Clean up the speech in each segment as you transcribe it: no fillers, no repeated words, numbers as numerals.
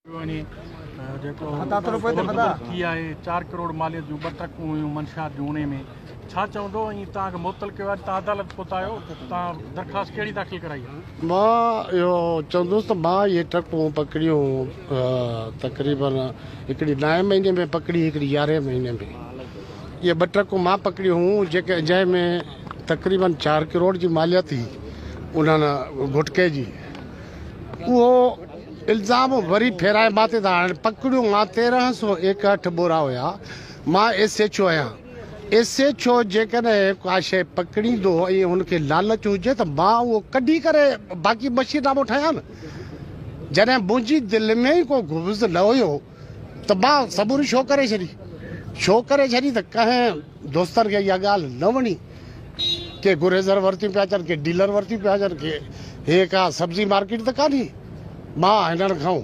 4 करोड़ मालियत जूं 2 ट्रकूं हुयूं मंशियात जूं उन में छा चवंदो ऐं तव्हांखे मुअतल कयो आहे तव्हां अदालत पहुतायो तव्हां दरख़्वास्त कहिड़ी दाख़िल कराई आहे? मां इहो चवंदुसि त मां इहे ट्रकूं पकड़ियूं तक़रीबन हिकिड़ी 9 महीने में पकड़ी, हिकिड़ी 11 महीने में। इहे 2 ट्रकूं मां पकड़ियूं हुयूं जेके जंहिंमें तक़रीबन 4 करोड़ जी मालियत हुई उन्हनि गुटके जी। उहो इल्ज़ाम वरी फेराए माथे था हाणे पकड़ियूं मां 1361 बोरा हुया। मां SHO आहियां। SHO जेकॾहिं का शइ पकड़ींदो ऐं हुनखे लालच हुजे त मां उहो कढी करे बाक़ी मशीनामो ठाहियां न। जॾहिं मुंहिंजी दिलि में ई को गुब्ज़ न हुयो त मां सबूर छो करे छॾी त कंहिं दोस्तनि खे इहा ॻाल्हि न वणी के गुरेज़र वरितियूं पिया अचनि, के डीलर वरितियूं पिया अचनि, के हे का सब्ज़ी मार्केट त कान्हे। मां हिननि खां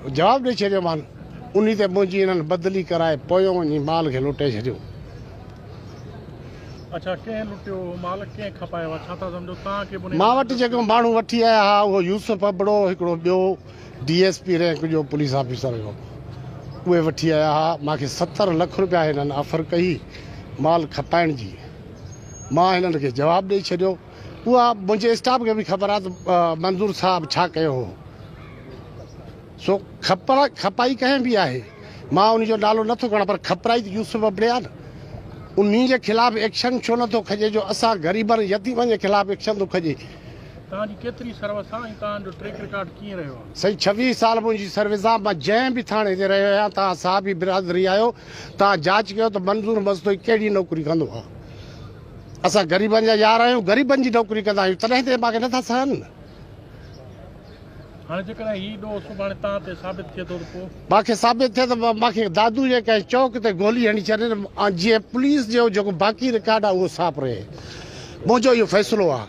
जवाबु ॾेई छॾियो मान, उन ते मुंहिंजी हिननि बदिली कराए पोयों वञी माल खे लुटे छॾियो। अच्छा, कंहिं लुटियो माल, कंहिं खपायो आहे, छा था सम्झो तव्हांखे? मां वटि जेको माण्हू वठी आया हुआ उहो यूसुफ अबड़ो, हिकिड़ो ॿियो DSP रैंक जो पुलिस ऑफिसर हुयो, उहे वठी आया हुआ। मूंखे 70 लाख रुपया हिननि ऑफर कई माल खपाइण जी। मां हिननि खे जवाबु ॾेई छॾियो। उहा मुंहिंजे स्टाफ खे बि ख़बर आहे त मंज़ूर साहब छा कयो हो। सो खपाई कंहिं बि आहे, मां उनजो नालो नथो खणां, पर खपराई त यूसुफ अबड़े आहे न। उन जे ख़िलाफ़ु एक्शन छो नथो खजे जो असां ग़रीबनि यतीमनि जे ख़िलाफ़ु एक्शन थो खजे। तव्हांजी केतिरी सर्विस आहे ऐं तव्हांजो ट्रैक रिकॉर्ड कीअं रहियो आहे? सही 26 साल मुंहिंजी सर्विस आहे। मां जंहिं बि थाणे ते रहियो आहियां। तव्हां साहब बि बिरादरी आहियो, तव्हां जांच कयो त मंज़ूर मस्तोई कहिड़ी नौकिरी कंदो आहे। असां ग़रीबनि जा यार आहियूं, ग़रीबनि जी नौकिरी कंदा आहियूं, तॾहिं ते मूंखे नथा सहनि। हाणे जेकॾहिं हीउ ॾोह सुभाणे तव्हां ते साबित थिए थो त पोइ? मूंखे साबित थिए त मूंखे दादू जे कंहिं चौक ते गोली हणी छॾे जीअं पुलिस जो जेको बाक़ी रिकॉर्ड आहे उहो साफ़ रहे। मुंहिंजो इहो फ़ैसिलो आहे।